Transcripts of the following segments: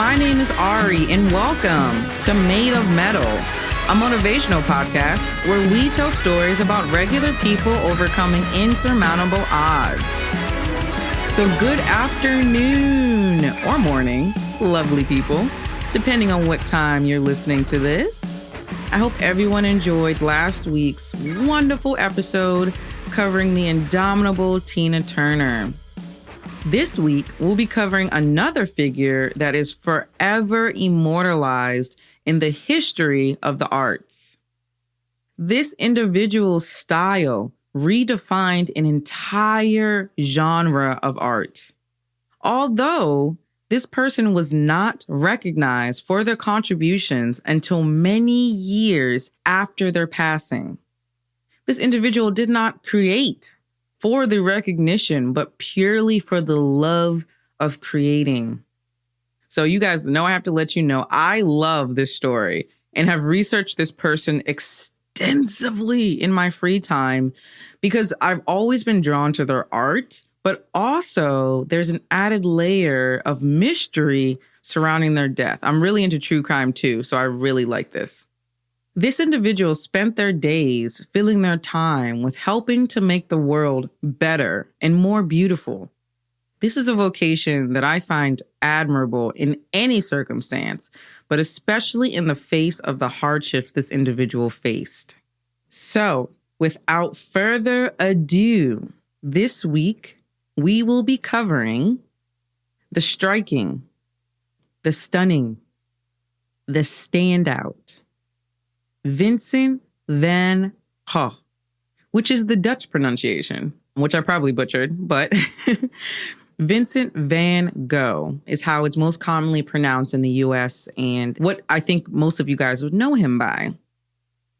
My name is Ari, and welcome to Made of Mettle, a motivational podcast where we tell stories about regular people overcoming insurmountable odds. So good afternoon or morning, lovely people, depending on what time you're listening to this. I hope everyone enjoyed last week's wonderful episode covering the indomitable Tina Turner. This week, we'll be covering another figure that is forever immortalized in the history of the arts. This individual's style redefined an entire genre of art. Although this person was not recognized for their contributions until many years after their passing. This individual did not create for the recognition, but purely for the love of creating. So you guys know I have to let you know I love this story and have researched this person extensively in my free time because I've always been drawn to their art, but also there's an added layer of mystery surrounding their death. I'm really into true crime too, so I really like this. This individual spent their days filling their time with helping to make the world better and more beautiful. This is a vocation that I find admirable in any circumstance, but especially in the face of the hardships this individual faced. So, without further ado, this week we will be covering the striking, the stunning, the standout, Vincent Van Gogh, which is the Dutch pronunciation, which I probably butchered, but Vincent Van Gogh is how it's most commonly pronounced in the US and what I think most of you guys would know him by.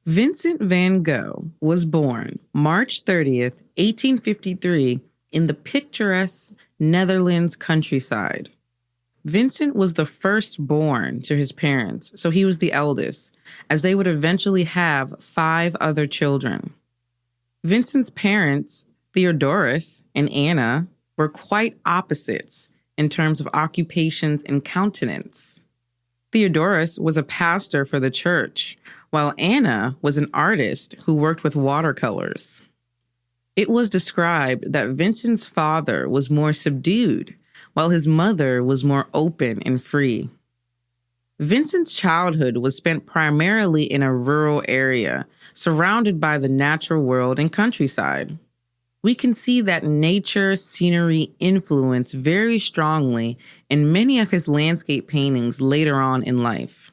Vincent Van Gogh was born March 30th, 1853 in the picturesque Netherlands countryside. Vincent was the firstborn to his parents, so he was the eldest, as they would eventually have 5 other children. Vincent's parents, Theodorus and Anna, were quite opposites in terms of occupations and countenance. Theodorus was a pastor for the church, while Anna was an artist who worked with watercolors. It was described that Vincent's father was more subdued, while his mother was more open and free. Vincent's childhood was spent primarily in a rural area, surrounded by the natural world and countryside. We can see that nature scenery influenced very strongly in many of his landscape paintings later on in life.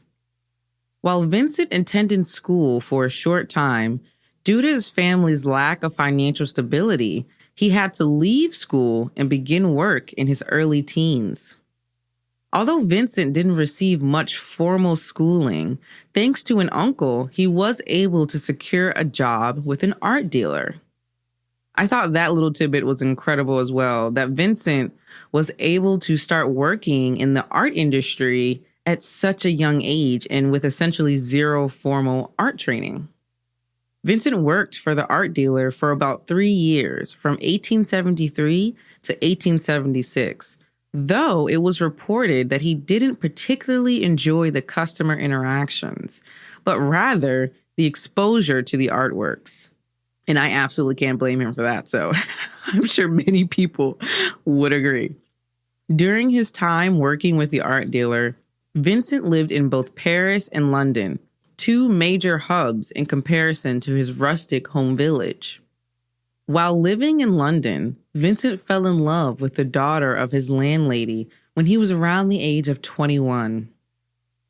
While Vincent attended school for a short time, due to his family's lack of financial stability, he had to leave school and begin work in his early teens. Although Vincent didn't receive much formal schooling, thanks to an uncle, he was able to secure a job with an art dealer. I thought that little tidbit was incredible as well, that Vincent was able to start working in the art industry at such a young age and with essentially zero formal art training. Vincent worked for the art dealer for about 3 years, from 1873 to 1876, though it was reported that he didn't particularly enjoy the customer interactions, but rather the exposure to the artworks. And I absolutely can't blame him for that, so I'm sure many people would agree. During his time working with the art dealer, Vincent lived in both Paris and London, 2 major hubs in comparison to his rustic home village. While living in London, Vincent fell in love with the daughter of his landlady when he was around the age of 21.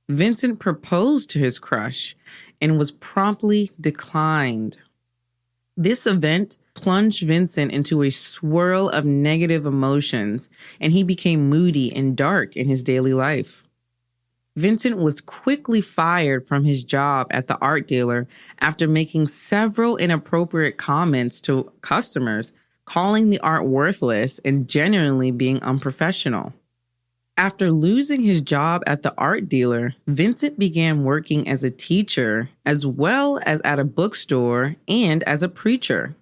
Vincent proposed to his crush and was promptly declined. This event plunged Vincent into a swirl of negative emotions, and he became moody and dark in his daily life. Vincent was quickly fired from his job at the art dealer after making several inappropriate comments to customers, calling the art worthless and genuinely being unprofessional. After losing his job at the art dealer, Vincent began working as a teacher as well as at a bookstore and as a preacher.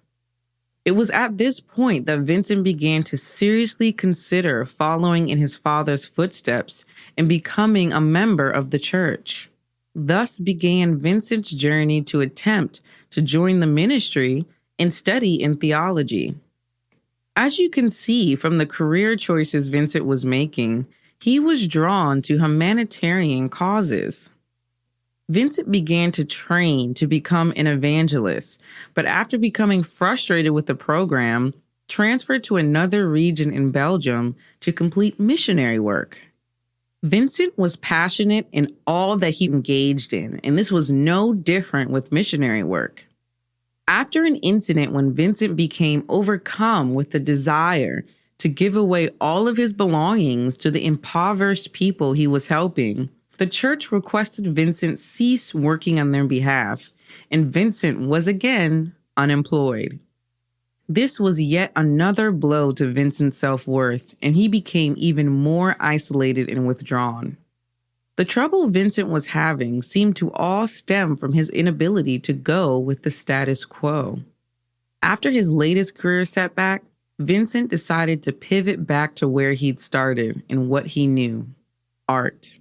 It was at this point that Vincent began to seriously consider following in his father's footsteps and becoming a member of the church. Thus began Vincent's journey to attempt to join the ministry and study in theology. As you can see from the career choices Vincent was making, he was drawn to humanitarian causes. Vincent began to train to become an evangelist, but after becoming frustrated with the program, transferred to another region in Belgium to complete missionary work. Vincent was passionate in all that he engaged in, and this was no different with missionary work. After an incident when Vincent became overcome with the desire to give away all of his belongings to the impoverished people he was helping, the church requested Vincent cease working on their behalf, and Vincent was again unemployed. This was yet another blow to Vincent's self-worth, and he became even more isolated and withdrawn. The trouble Vincent was having seemed to all stem from his inability to go with the status quo. After his latest career setback, Vincent decided to pivot back to where he'd started and what he knew: art.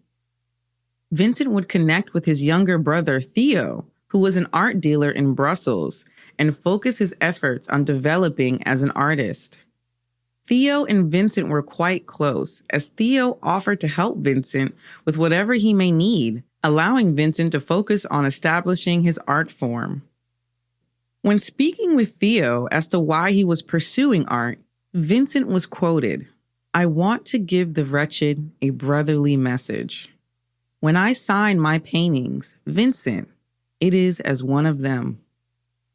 Vincent would connect with his younger brother, Theo, who was an art dealer in Brussels, and focus his efforts on developing as an artist. Theo and Vincent were quite close, as Theo offered to help Vincent with whatever he may need, allowing Vincent to focus on establishing his art form. When speaking with Theo as to why he was pursuing art, Vincent was quoted, "I want to give the wretched a brotherly message. When I sign my paintings, Vincent, it is as one of them."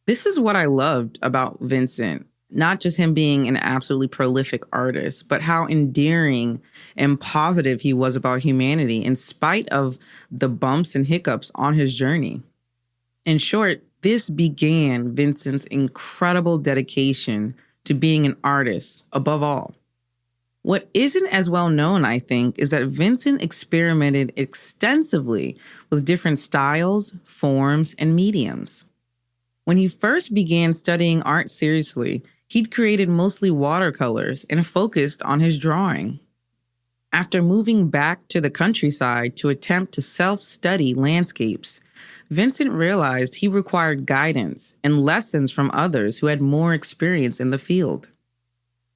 This is what I loved about Vincent, not just him being an absolutely prolific artist, but how endearing and positive he was about humanity in spite of the bumps and hiccups on his journey. In short, this began Vincent's incredible dedication to being an artist above all. What isn't as well known, I think, is that Vincent experimented extensively with different styles, forms, and mediums. When he first began studying art seriously, he'd created mostly watercolors and focused on his drawing. After moving back to the countryside to attempt to self-study landscapes, Vincent realized he required guidance and lessons from others who had more experience in the field.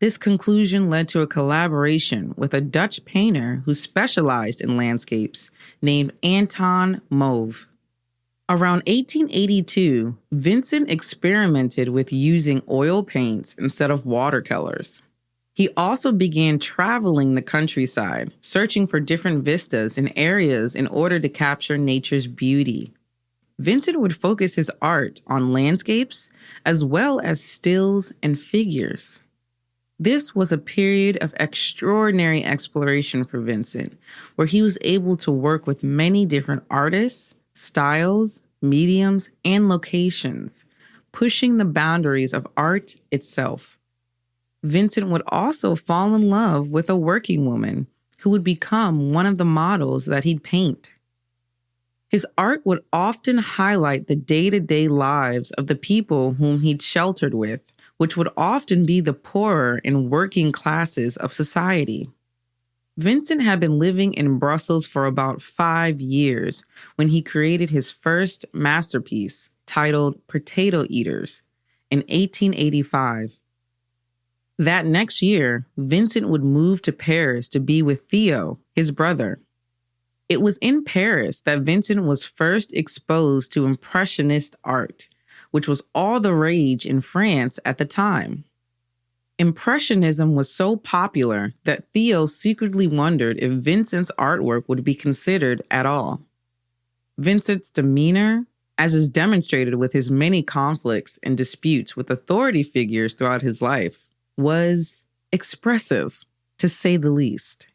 This conclusion led to a collaboration with a Dutch painter who specialized in landscapes named Anton Mauve. Around 1882, Vincent experimented with using oil paints instead of watercolors. He also began traveling the countryside, searching for different vistas and areas in order to capture nature's beauty. Vincent would focus his art on landscapes as well as stills and figures. This was a period of extraordinary exploration for Vincent, where he was able to work with many different artists, styles, mediums, and locations, pushing the boundaries of art itself. Vincent would also fall in love with a working woman who would become one of the models that he'd paint. His art would often highlight the day-to-day lives of the people whom he'd sheltered with, which would often be the poorer and working classes of society. Vincent had been living in Brussels for about 5 years when he created his first masterpiece titled Potato Eaters in 1885. That next year, Vincent would move to Paris to be with Theo, his brother. It was in Paris that Vincent was first exposed to Impressionist art, which was all the rage in France at the time. Impressionism was so popular that Theo secretly wondered if Vincent's artwork would be considered at all. Vincent's demeanor, as is demonstrated with his many conflicts and disputes with authority figures throughout his life, was expressive, to say the least.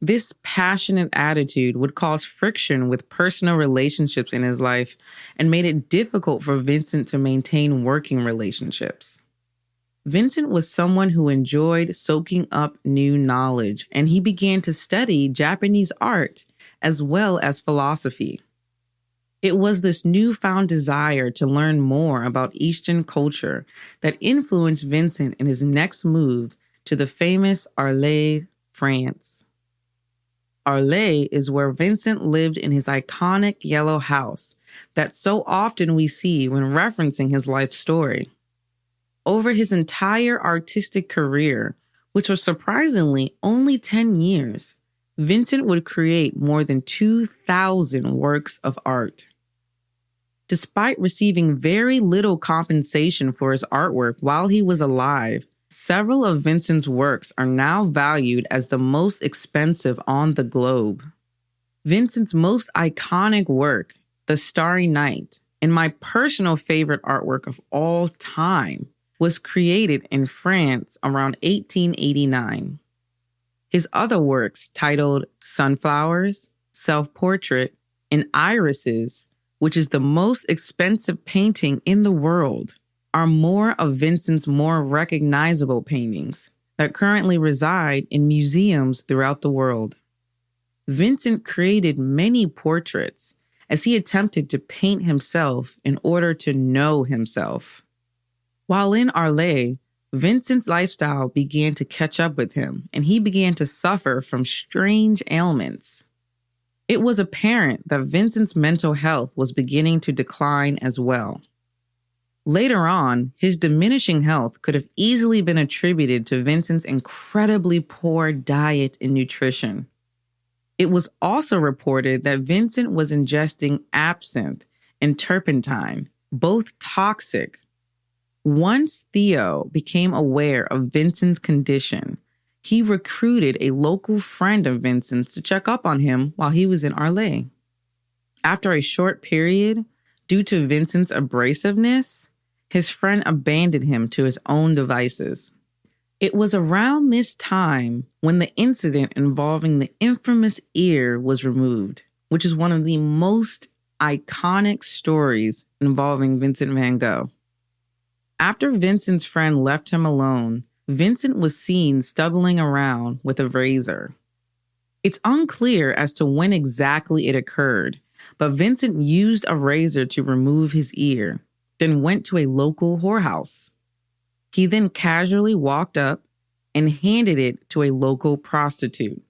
This passionate attitude would cause friction with personal relationships in his life and made it difficult for Vincent to maintain working relationships. Vincent was someone who enjoyed soaking up new knowledge, and he began to study Japanese art as well as philosophy. It was this newfound desire to learn more about Eastern culture that influenced Vincent in his next move to the famous Arles, France. Arles is where Vincent lived in his iconic yellow house that so often we see when referencing his life story. Over his entire artistic career, which was surprisingly only 10 years, Vincent would create more than 2,000 works of art. Despite receiving very little compensation for his artwork while he was alive, several of Vincent's works are now valued as the most expensive on the globe. Vincent's most iconic work, The Starry Night, and my personal favorite artwork of all time, was created in France around 1889. His other works, titled Sunflowers, Self-Portrait, and Irises, which is the most expensive painting in the world, are more of Vincent's more recognizable paintings that currently reside in museums throughout the world. Vincent created many portraits as he attempted to paint himself in order to know himself. While in Arles, Vincent's lifestyle began to catch up with him, and he began to suffer from strange ailments. It was apparent that Vincent's mental health was beginning to decline as well. Later on, his diminishing health could have easily been attributed to Vincent's incredibly poor diet and nutrition. It was also reported that Vincent was ingesting absinthe and turpentine, both toxic. Once Theo became aware of Vincent's condition, he recruited a local friend of Vincent's to check up on him while he was in Arles. After a short period, due to Vincent's abrasiveness, his friend abandoned him to his own devices. It was around this time when the incident involving the infamous ear was removed, which is one of the most iconic stories involving Vincent Van Gogh. After Vincent's friend left him alone, Vincent was seen stumbling around with a razor. It's unclear as to when exactly it occurred, but Vincent used a razor to remove his ear, then went to a local whorehouse. He then casually walked up and handed it to a local prostitute.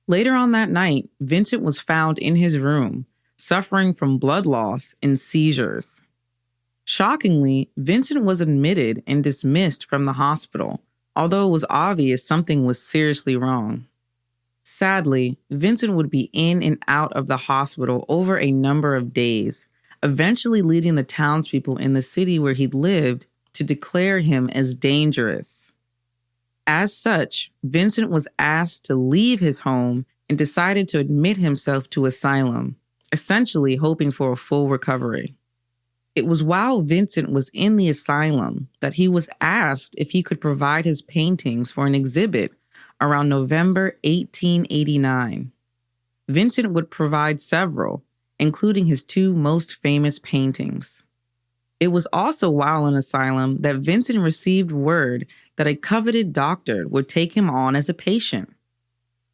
Later on that night, Vincent was found in his room, suffering from blood loss and seizures. Shockingly, Vincent was admitted and dismissed from the hospital, although it was obvious something was seriously wrong. Sadly, Vincent would be in and out of the hospital over a number of days, eventually leading the townspeople in the city where he lived to declare him as dangerous. As such, Vincent was asked to leave his home and decided to admit himself to asylum, essentially hoping for a full recovery. It was while Vincent was in the asylum that he was asked if he could provide his paintings for an exhibit around November 1889. Vincent would provide several, including his two most famous paintings. It was also while in asylum that Vincent received word that a coveted doctor would take him on as a patient.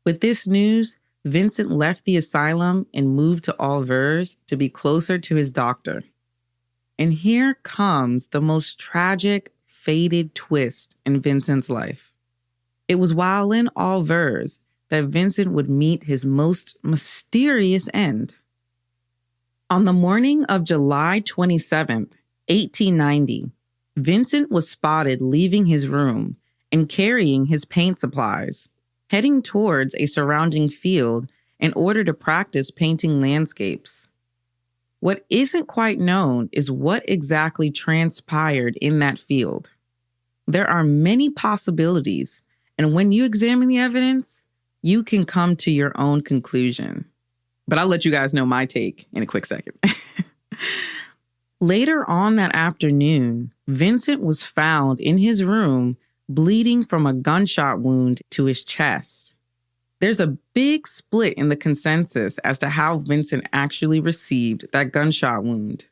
With this news, Vincent left the asylum and moved to Alvers to be closer to his doctor. And here comes the most tragic, fated twist in Vincent's life. It was while in Alvers that Vincent would meet his most mysterious end. On the morning of July 27th, 1890, Vincent was spotted leaving his room and carrying his paint supplies, heading towards a surrounding field in order to practice painting landscapes. What isn't quite known is what exactly transpired in that field. There are many possibilities, and when you examine the evidence, you can come to your own conclusion. But I'll let you guys know my take in a quick second. Later on that afternoon, Vincent was found in his room bleeding from a gunshot wound to his chest. There's a big split in the consensus as to how Vincent actually received that gunshot wound.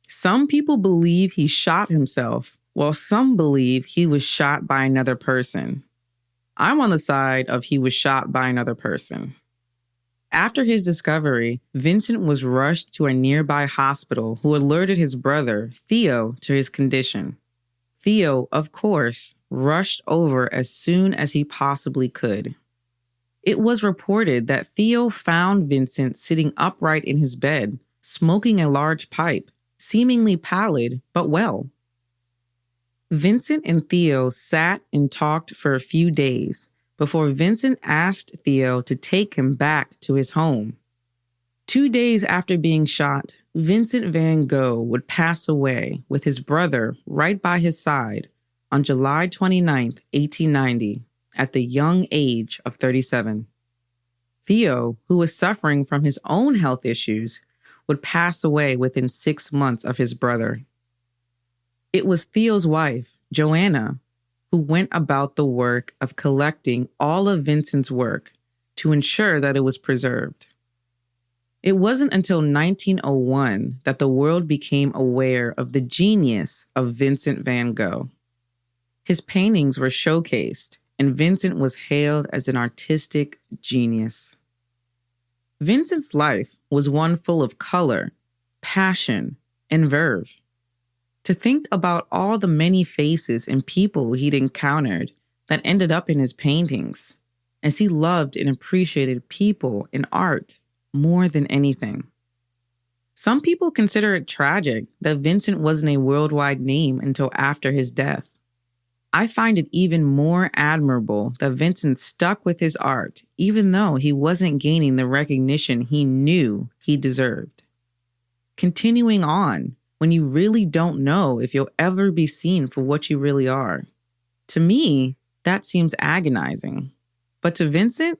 Some people believe he shot himself, while some believe he was shot by another person. I'm on the side of he was shot by another person. After his discovery, Vincent was rushed to a nearby hospital who alerted his brother, Theo, to his condition. Theo, of course, rushed over as soon as he possibly could. It was reported that Theo found Vincent sitting upright in his bed, smoking a large pipe, seemingly pallid but well. Vincent and Theo sat and talked for a few days before Vincent asked Theo to take him back to his home. 2 days after being shot, Vincent Van Gogh would pass away with his brother right by his side on July 29, 1890, at the young age of 37. Theo, who was suffering from his own health issues, would pass away within 6 months of his brother. It was Theo's wife, Joanna, who went about the work of collecting all of Vincent's work to ensure that it was preserved. It wasn't until 1901 that the world became aware of the genius of Vincent Van Gogh. His paintings were showcased, and Vincent was hailed as an artistic genius. Vincent's life was one full of color, passion, and verve. To think about all the many faces and people he'd encountered that ended up in his paintings, as he loved and appreciated people and art more than anything. Some people consider it tragic that Vincent wasn't a worldwide name until after his death. I find it even more admirable that Vincent stuck with his art, even though he wasn't gaining the recognition he knew he deserved. Continuing on when you really don't know if you'll ever be seen for what you really are. To me, that seems agonizing. But to Vincent,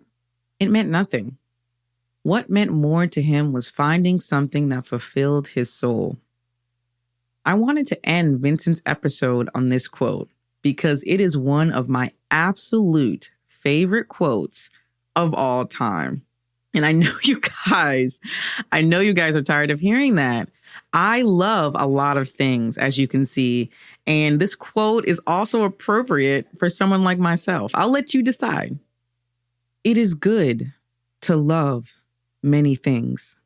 it meant nothing. What meant more to him was finding something that fulfilled his soul. I wanted to end Vincent's episode on this quote because it is one of my absolute favorite quotes of all time. And I know you guys are tired of hearing that. I love a lot of things, as you can see, and this quote is also appropriate for someone like myself. I'll let you decide. It is good to love many things,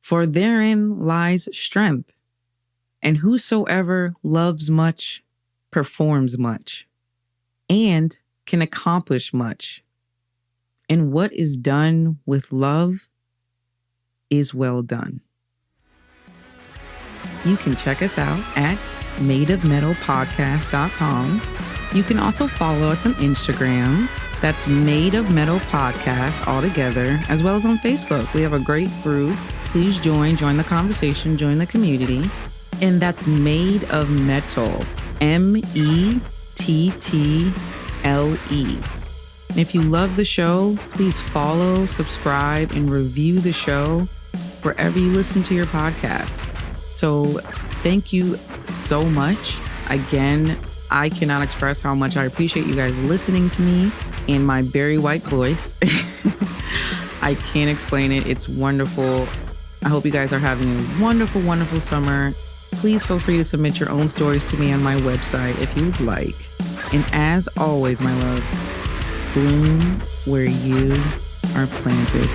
for therein lies strength, and whosoever loves much performs much, and can accomplish much. And what is done with love is well done. You can check us out at madeofmetalpodcast.com. You can also follow us on Instagram. That's Made of Metal Podcast all together, as well as on Facebook. We have a great group. Please join the conversation, join the community. And that's Made of Mettle, Mettle. If you love the show, please follow, subscribe, and review the show wherever you listen to your podcasts. So thank you so much. Again, I cannot express how much I appreciate you guys listening to me in my very white voice. I can't explain it. It's wonderful. I hope you guys are having a wonderful, wonderful summer. Please feel free to submit your own stories to me on my website if you'd like. And as always, my loves, bloom where you are planted.